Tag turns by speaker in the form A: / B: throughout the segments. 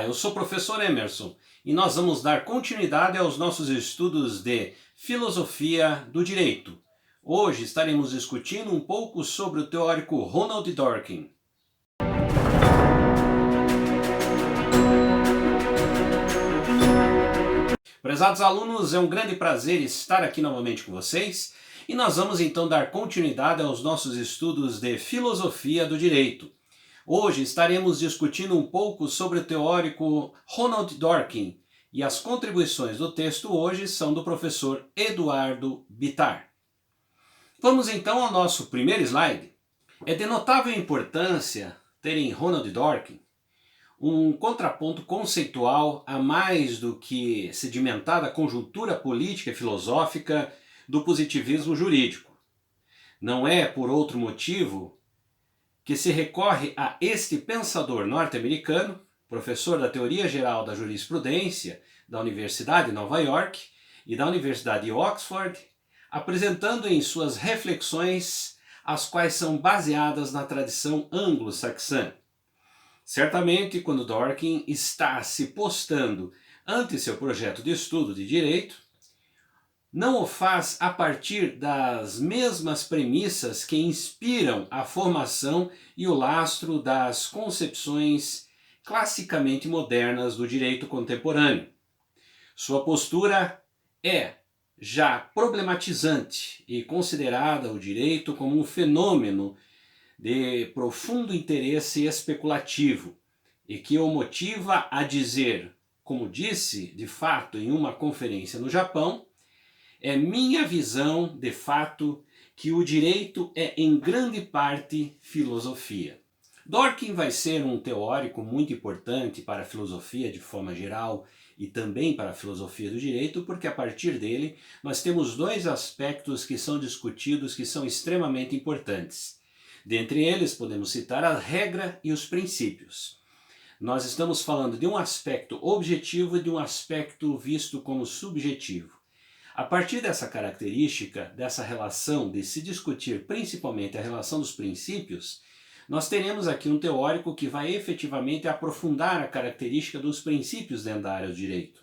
A: eu sou o professor Emerson e nós vamos dar continuidade aos nossos estudos de Filosofia do Direito. Hoje estaremos discutindo um pouco sobre o teórico Ronald Dworkin. Prezados alunos, é um grande prazer estar aqui novamente com vocês e nós vamos então dar continuidade aos nossos estudos de Filosofia do Direito. Hoje estaremos discutindo um pouco sobre o teórico Ronald Dworkin e as contribuições do texto hoje são do professor Eduardo Bittar. Vamos então ao nosso primeiro slide. É de notável importância ter em Ronald Dworkin um contraponto conceitual a mais do que sedimentada conjuntura política e filosófica do positivismo jurídico. Não é por outro motivo que se recorre a este pensador norte-americano, professor da Teoria Geral da Jurisprudência da Universidade de Nova York e da Universidade de Oxford, apresentando em suas reflexões as quais são baseadas na tradição anglo-saxã. Certamente, quando Dworkin está se postando ante seu projeto de estudo de direito, não o faz a partir das mesmas premissas que inspiram a formação e o lastro das concepções classicamente modernas do direito contemporâneo. Sua postura é já problematizante e considerada o direito como um fenômeno de profundo interesse especulativo e que o motiva a dizer, como disse de fato em uma conferência no Japão, é minha visão, de fato, que o direito é em grande parte filosofia. Dworkin vai ser um teórico muito importante para a filosofia de forma geral e também para a filosofia do direito, porque a partir dele nós temos dois aspectos que são discutidos que são extremamente importantes. Dentre eles podemos citar a regra e os princípios. Nós estamos falando de um aspecto objetivo e de um aspecto visto como subjetivo. A partir dessa característica, dessa relação de se discutir principalmente a relação dos princípios, nós teremos aqui um teórico que vai efetivamente aprofundar a característica dos princípios dentro da área do direito.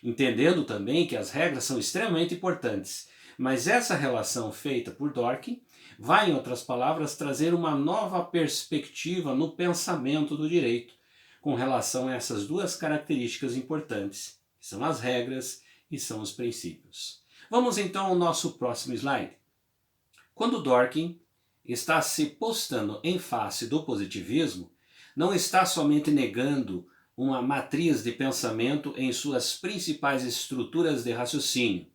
A: Entendendo também que as regras são extremamente importantes, mas essa relação feita por Dworkin vai, em outras palavras, trazer uma nova perspectiva no pensamento do direito com relação a essas duas características importantes, que são as regras e são os princípios. Vamos então ao nosso próximo slide. Quando Dworkin está se postando em face do positivismo, não está somente negando uma matriz de pensamento em suas principais estruturas de raciocínio,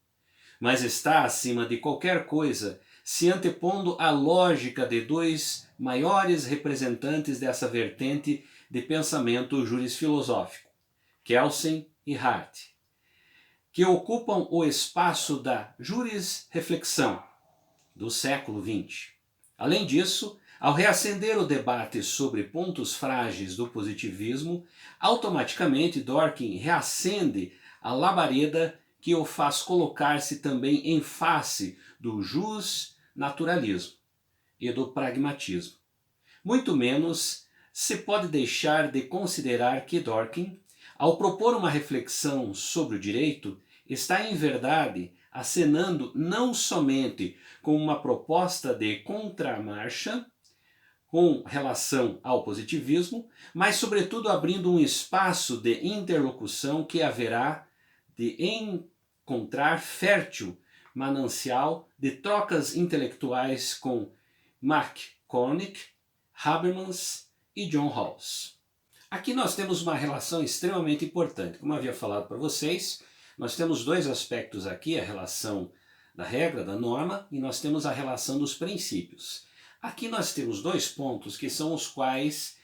A: mas está, acima de qualquer coisa, se antepondo à lógica de dois maiores representantes dessa vertente de pensamento jurisfilosófico, Kelsen e Hart, que ocupam o espaço da jurisreflexão do século XX. Além disso, ao reacender o debate sobre pontos frágeis do positivismo, automaticamente Dworkin reacende a labareda que o faz colocar-se também em face do justnaturalismo e do pragmatismo. Muito menos se pode deixar de considerar que Dworkin, ao propor uma reflexão sobre o direito, está em verdade acenando não somente com uma proposta de contramarcha com relação ao positivismo, mas sobretudo abrindo um espaço de interlocução que haverá de encontrar fértil manancial de trocas intelectuais com Mark Cornick, Habermas e John Rawls. Aqui nós temos uma relação extremamente importante. Como eu havia falado para vocês, nós temos dois aspectos aqui, a relação da regra, da norma, e nós temos a relação dos princípios. Aqui nós temos dois pontos que são os quais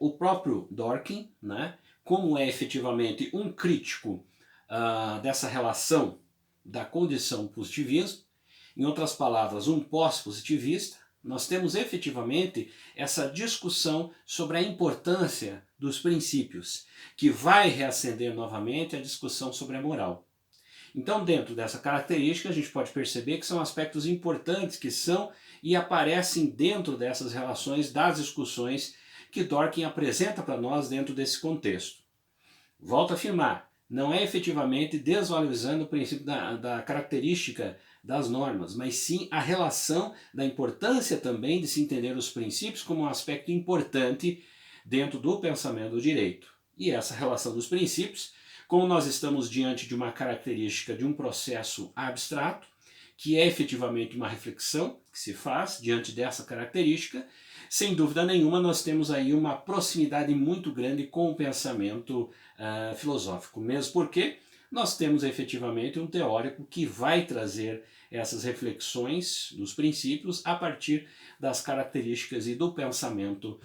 A: o próprio Dworkin, né, como é efetivamente um crítico dessa relação da condição positivismo, em outras palavras, um pós-positivista, nós temos efetivamente essa discussão sobre a importância dos princípios, que vai reacender novamente a discussão sobre a moral. Então, dentro dessa característica, a gente pode perceber que são aspectos importantes que são e aparecem dentro dessas relações das discussões que Dworkin apresenta para nós dentro desse contexto. Volto a afirmar, não é efetivamente desvalorizando o princípio da característica das normas, mas sim a relação da importância também de se entender os princípios como um aspecto importante dentro do pensamento do direito. E essa relação dos princípios, como nós estamos diante de uma característica de um processo abstrato, que é efetivamente uma reflexão que se faz diante dessa característica, sem dúvida nenhuma nós temos aí uma proximidade muito grande com o pensamento filosófico, mesmo porque nós temos efetivamente um teórico que vai trazer essas reflexões dos princípios a partir das características e do pensamento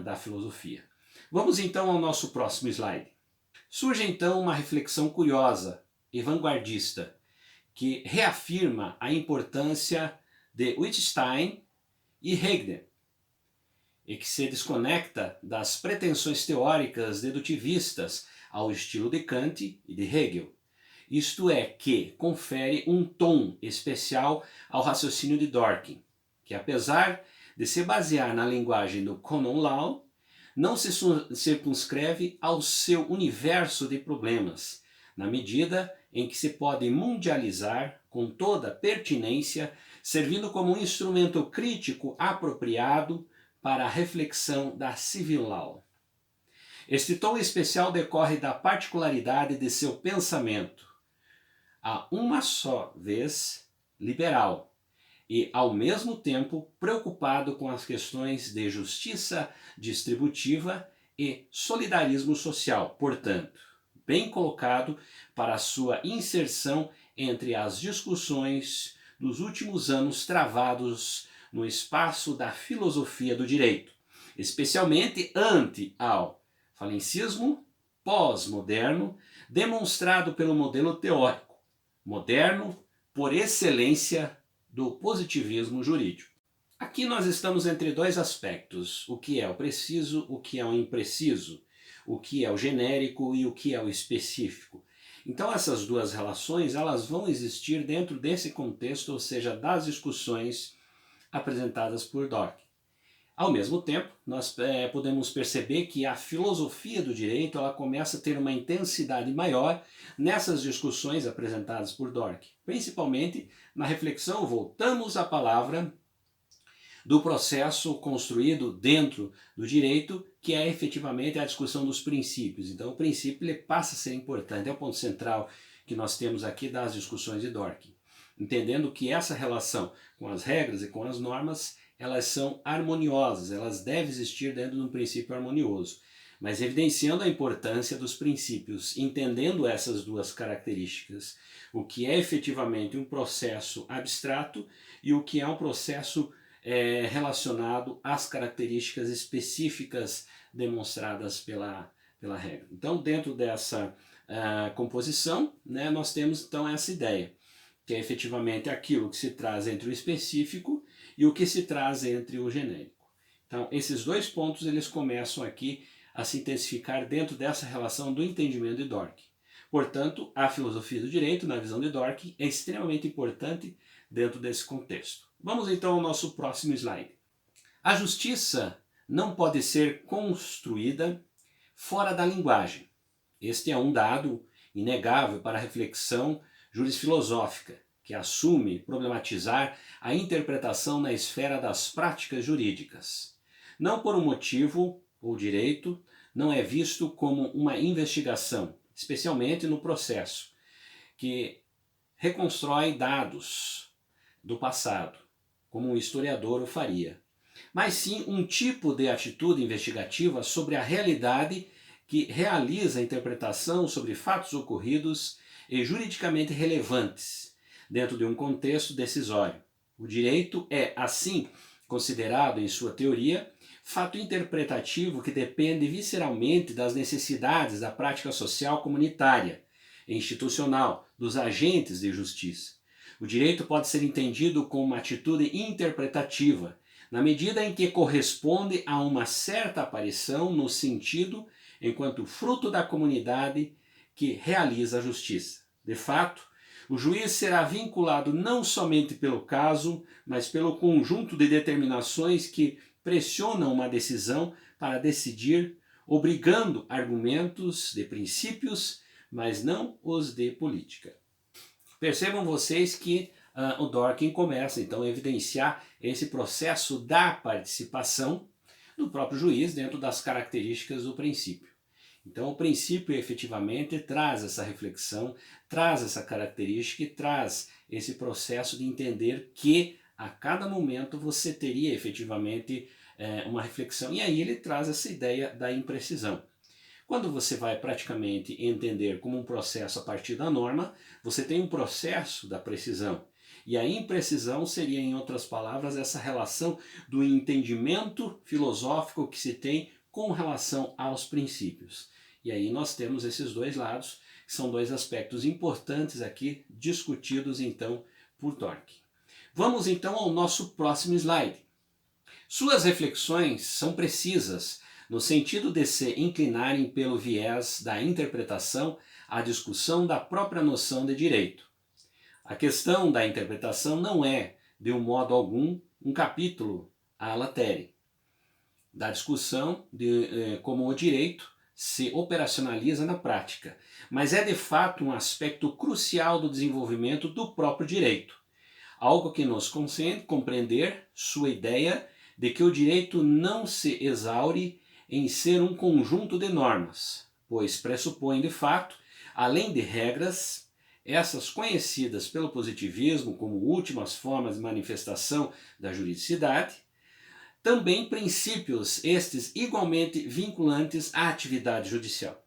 A: da filosofia. Vamos então ao nosso próximo slide. Surge então uma reflexão curiosa e vanguardista que reafirma a importância de Wittgenstein e Hegel e que se desconecta das pretensões teóricas dedutivistas ao estilo de Kant e de Hegel. Isto é, que confere um tom especial ao raciocínio de Dworkin, que apesar de se basear na linguagem do common law, não se circunscreve ao seu universo de problemas, na medida em que se pode mundializar com toda pertinência, servindo como um instrumento crítico apropriado para a reflexão da civil law. Este tom especial decorre da particularidade de seu pensamento, a uma só vez liberal e, ao mesmo tempo, preocupado com as questões de justiça distributiva e solidarismo social, portanto, bem colocado para a sua inserção entre as discussões dos últimos anos travados no espaço da filosofia do direito, especialmente ante ao falencismo pós-moderno demonstrado pelo modelo teórico, moderno por excelência do positivismo jurídico. Aqui nós estamos entre dois aspectos, o que é o preciso, o que é o impreciso, o que é o genérico e o que é o específico. Então essas duas relações elas vão existir dentro desse contexto, ou seja, das discussões apresentadas por Dworkin. Ao mesmo tempo, nós podemos perceber que a filosofia do direito ela começa a ter uma intensidade maior nessas discussões apresentadas por Dworkin, principalmente na reflexão, voltamos à palavra, do processo construído dentro do direito, que é efetivamente a discussão dos princípios. Então o princípio ele passa a ser importante, é o ponto central que nós temos aqui das discussões de Dworkin. Entendendo que essa relação com as regras e com as normas elas são harmoniosas, elas devem existir dentro de um princípio harmonioso, mas evidenciando a importância dos princípios, entendendo essas duas características, o que é efetivamente um processo abstrato e o que é um processo relacionado às características específicas demonstradas pela regra. Então, dentro dessa composição, né, nós temos então essa ideia, que é efetivamente aquilo que se traz entre o específico e o que se traz entre o genérico. Então, esses dois pontos eles começam aqui a se intensificar dentro dessa relação do entendimento de Dworkin. Portanto, a filosofia do direito, na visão de Dworkin, é extremamente importante dentro desse contexto. Vamos então ao nosso próximo slide. A justiça não pode ser construída fora da linguagem. Este é um dado inegável para a reflexão jurisfilosófica, que assume problematizar a interpretação na esfera das práticas jurídicas. Não por um motivo, o direito não é visto como uma investigação, especialmente no processo, que reconstrói dados do passado, como um historiador o faria, mas sim um tipo de atitude investigativa sobre a realidade que realiza a interpretação sobre fatos ocorridos e juridicamente relevantes dentro de um contexto decisório. O direito é, assim, considerado em sua teoria, fato interpretativo que depende visceralmente das necessidades da prática social comunitária e institucional dos agentes de justiça. O direito pode ser entendido como uma atitude interpretativa, na medida em que corresponde a uma certa aparição no sentido enquanto fruto da comunidade que realiza a justiça. De fato, o juiz será vinculado não somente pelo caso, mas pelo conjunto de determinações que pressionam uma decisão para decidir, obrigando argumentos de princípios, mas não os de política. Percebam vocês que o Dworkin começa então a evidenciar esse processo da participação do próprio juiz dentro das características do princípio. Então o princípio efetivamente traz essa reflexão, traz essa característica e traz esse processo de entender que a cada momento você teria efetivamente uma reflexão. E aí ele traz essa ideia da imprecisão. Quando você vai praticamente entender como um processo a partir da norma, você tem um processo da precisão. E a imprecisão seria, em outras palavras, essa relação do entendimento filosófico que se tem com relação aos princípios. E aí nós temos esses dois lados, que são dois aspectos importantes aqui, discutidos então por Dworkin. Vamos então ao nosso próximo slide. Suas reflexões são precisas, no sentido de se inclinarem pelo viés da interpretação à discussão da própria noção de direito. A questão da interpretação não é, de um modo algum, um capítulo à latere da discussão de como o direito se operacionaliza na prática, mas é de fato um aspecto crucial do desenvolvimento do próprio direito, algo que nos consente compreender sua ideia de que o direito não se exaure em ser um conjunto de normas, pois pressupõe de fato, além de regras, essas conhecidas pelo positivismo como últimas formas de manifestação da juridicidade, também princípios estes igualmente vinculantes à atividade judicial.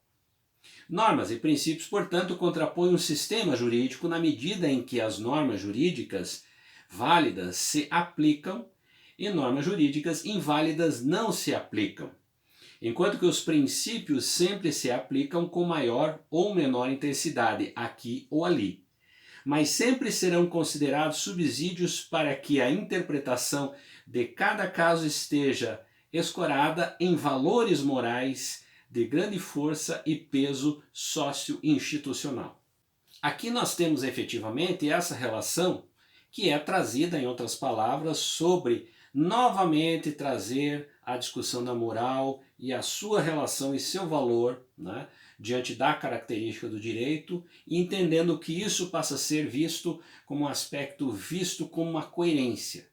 A: Normas e princípios, portanto, contrapõem um sistema jurídico na medida em que as normas jurídicas válidas se aplicam e normas jurídicas inválidas não se aplicam, enquanto que os princípios sempre se aplicam com maior ou menor intensidade aqui ou ali, mas sempre serão considerados subsídios para que a interpretação de cada caso esteja escorada em valores morais de grande força e peso socio-institucional. Aqui nós temos efetivamente essa relação que é trazida, em outras palavras, sobre novamente trazer a discussão da moral e a sua relação e seu valor, né, diante da característica do direito, e entendendo que isso passa a ser visto como um aspecto visto como uma coerência.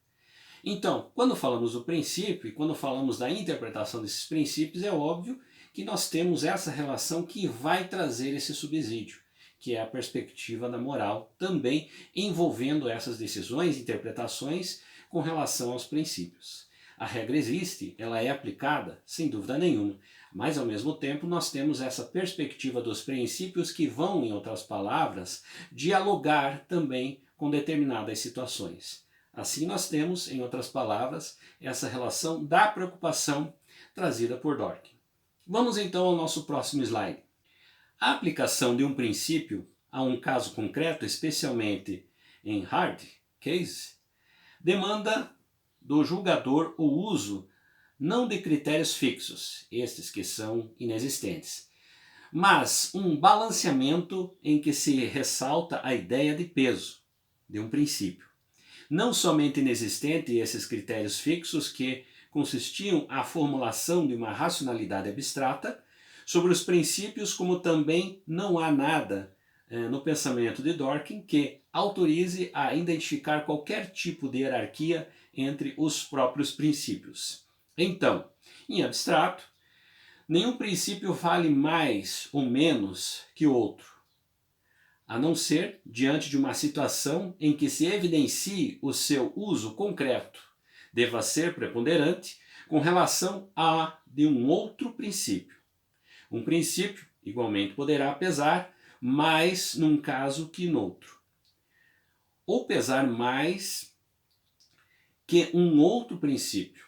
A: Então, quando falamos do princípio e quando falamos da interpretação desses princípios, é óbvio que nós temos essa relação que vai trazer esse subsídio, que é a perspectiva da moral, também envolvendo essas decisões e interpretações com relação aos princípios. A regra existe, ela é aplicada, sem dúvida nenhuma, mas ao mesmo tempo nós temos essa perspectiva dos princípios que vão, em outras palavras, dialogar também com determinadas situações. Assim nós temos, em outras palavras, essa relação da preocupação trazida por Dworkin. Vamos então ao nosso próximo slide. A aplicação de um princípio a um caso concreto, especialmente em hard case, demanda do julgador o uso não de critérios fixos, estes que são inexistentes, mas um balanceamento em que se ressalta a ideia de peso de um princípio. Não somente inexistente esses critérios fixos que consistiam a formulação de uma racionalidade abstrata sobre os princípios, como também não há nada no pensamento de Dworkin que autorize a identificar qualquer tipo de hierarquia entre os próprios princípios. Então, em abstrato, nenhum princípio vale mais ou menos que outro, a não ser diante de uma situação em que se evidencie o seu uso concreto deva ser preponderante com relação a de um outro princípio. Um princípio, igualmente, poderá pesar mais num caso que noutro, ou pesar mais que um outro princípio.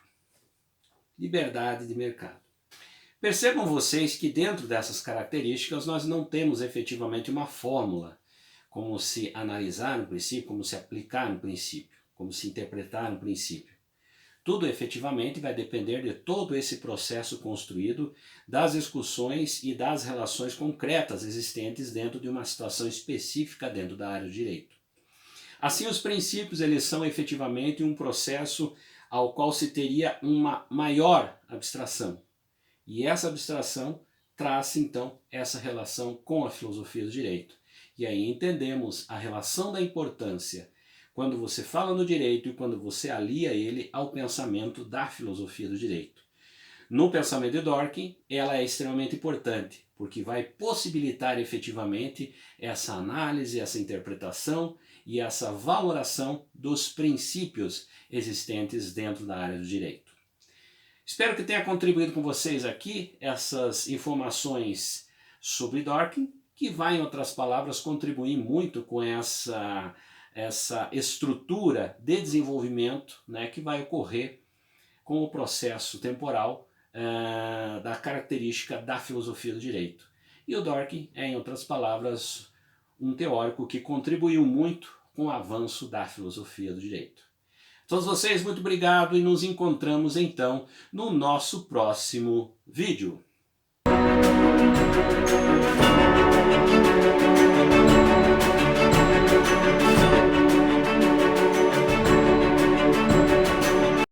A: Liberdade de mercado. Percebam vocês que dentro dessas características nós não temos efetivamente uma fórmula, como se analisar um princípio, como se aplicar um princípio, como se interpretar um princípio. Tudo efetivamente vai depender de todo esse processo construído, das discussões e das relações concretas existentes dentro de uma situação específica dentro da área do direito. Assim, os princípios eles são efetivamente um processo ao qual se teria uma maior abstração. E essa abstração traz então essa relação com a filosofia do direito. E aí entendemos a relação da importância quando você fala no direito e quando você alia ele ao pensamento da filosofia do direito. No pensamento de Dworkin, ela é extremamente importante, porque vai possibilitar efetivamente essa análise, essa interpretação e essa valoração dos princípios existentes dentro da área do direito. Espero que tenha contribuído com vocês aqui essas informações sobre Dworkin, que vai, em outras palavras, contribuir muito com essa estrutura de desenvolvimento, né, que vai ocorrer com o processo temporal da característica da filosofia do direito. E o Dworkin é, em outras palavras, um teórico que contribuiu muito com o avanço da filosofia do direito. Todos vocês, muito obrigado e nos encontramos então no nosso próximo vídeo.